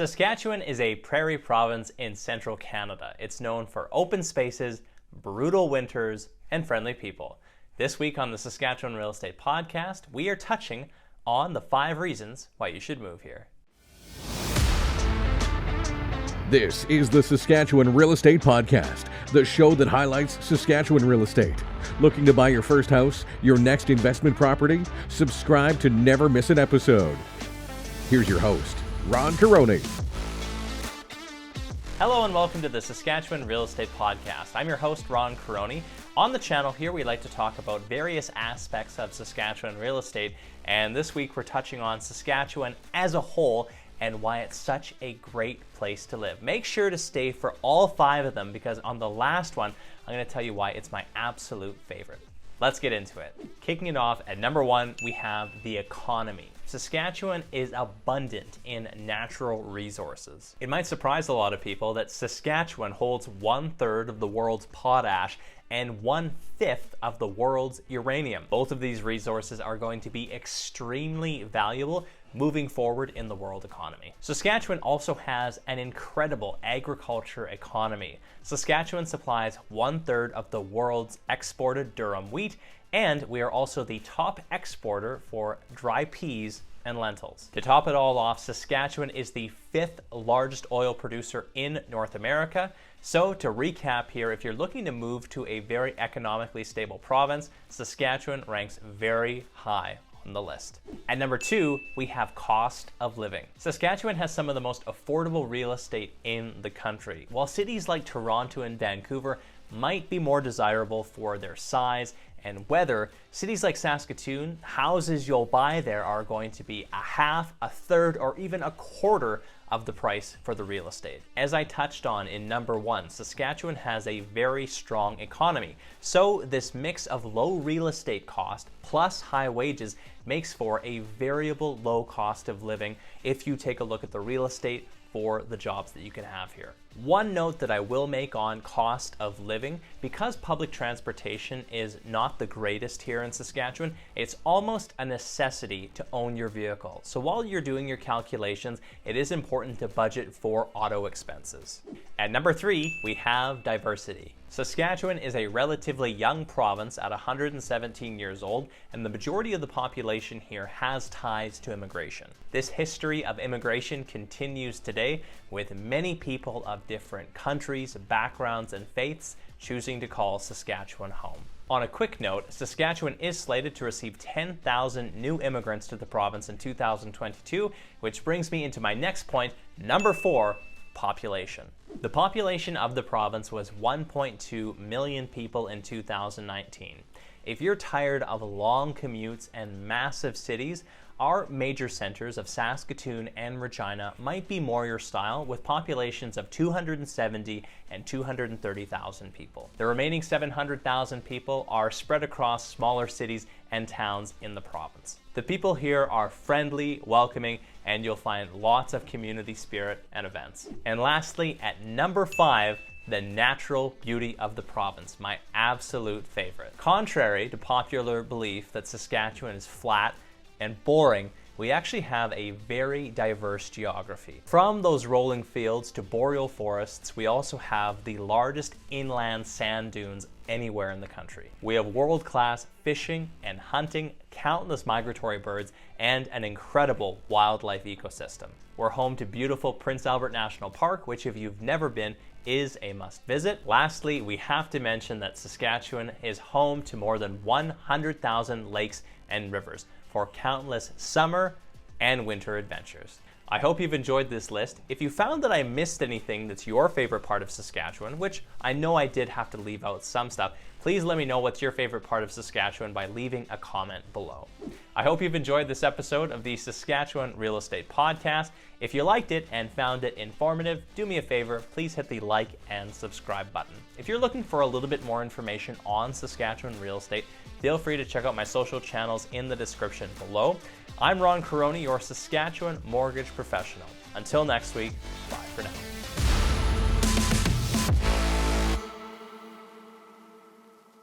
Saskatchewan is a prairie province in central Canada. It's known for open spaces, brutal winters, and friendly people. This week on the Saskatchewan Real Estate Podcast, we are touching on the 5 reasons why you should move here. This is the Saskatchewan Real Estate Podcast, the show that highlights Saskatchewan real estate. Looking to buy your first house, your next investment property? Subscribe to never miss an episode. Here's your host, Ron Caroni. Hello and welcome to the Saskatchewan Real Estate Podcast. I'm your host, Ron Caroni. On the channel here, we like to talk about various aspects of Saskatchewan real estate, and this week we're touching on Saskatchewan as a whole and why it's such a great place to live. Make sure to stay for all 5 of them because on the last one, I'm going to tell you why it's my absolute favorite. Let's get into it. Kicking it off at number 1, we have the economy. Saskatchewan is abundant in natural resources. It might surprise a lot of people that Saskatchewan holds 1/3 of the world's potash and 1/5 of the world's uranium. Both of these resources are going to be extremely valuable moving forward in the world economy. Saskatchewan also has an incredible agriculture economy. Saskatchewan supplies 1/3 of the world's exported durum wheat, and we are also the top exporter for dry peas and lentils. To top it all off, Saskatchewan is the 5th largest oil producer in North America. So to recap here, if you're looking to move to a very economically stable province, Saskatchewan ranks very high on the list. At number 2, we have cost of living. Saskatchewan has some of the most affordable real estate in the country. While cities like Toronto and Vancouver might be more desirable for their size and weather, cities like Saskatoon, houses you'll buy there are going to be a half, a third, or even a quarter of the price for the real estate. As I touched on in number 1, Saskatchewan has a very strong economy. So this mix of low real estate cost plus high wages makes for a variable low cost of living if you take a look at the real estate for the jobs that you can have here. One note that I will make on cost of living, because public transportation is not the greatest here in Saskatchewan, it's almost a necessity to own your vehicle. So while you're doing your calculations, it is important to budget for auto expenses. At number 3, we have diversity. Saskatchewan is a relatively young province at 117 years old, and the majority of the population here has ties to immigration. This history of immigration continues today, with many people of different countries, backgrounds, and faiths choosing to call Saskatchewan home. On a quick note, Saskatchewan is slated to receive 10,000 new immigrants to the province in 2022, which brings me into my next point, number 4, population. The population of the province was 1.2 million people in 2019. If you're tired of long commutes and massive cities, our major centers of Saskatoon and Regina might be more your style, with populations of 270 and 230,000 people. The remaining 700,000 people are spread across smaller cities and towns in the province. The people here are friendly, welcoming, and you'll find lots of community spirit and events. And lastly, at number 5, the natural beauty of the province, my absolute favorite. Contrary to popular belief that Saskatchewan is flat and boring, we actually have a very diverse geography. From those rolling fields to boreal forests, we also have the largest inland sand dunes anywhere in the country. We have world-class fishing and hunting, countless migratory birds, and an incredible wildlife ecosystem. We're home to beautiful Prince Albert National Park, which if you've never been, is a must visit. Lastly, we have to mention that Saskatchewan is home to more than 100,000 lakes and rivers for countless summer and winter adventures. I hope you've enjoyed this list. If you found that I missed anything that's your favorite part of Saskatchewan, which I know I did have to leave out some stuff, please let me know what's your favorite part of Saskatchewan by leaving a comment below. I hope you've enjoyed this episode of the Saskatchewan Real Estate Podcast. If you liked it and found it informative, do me a favor, please hit the like and subscribe button. If you're looking for a little bit more information on Saskatchewan real estate, feel free to check out my social channels in the description below. I'm Ron Caroni, your Saskatchewan mortgage professional. Until next week, bye for now.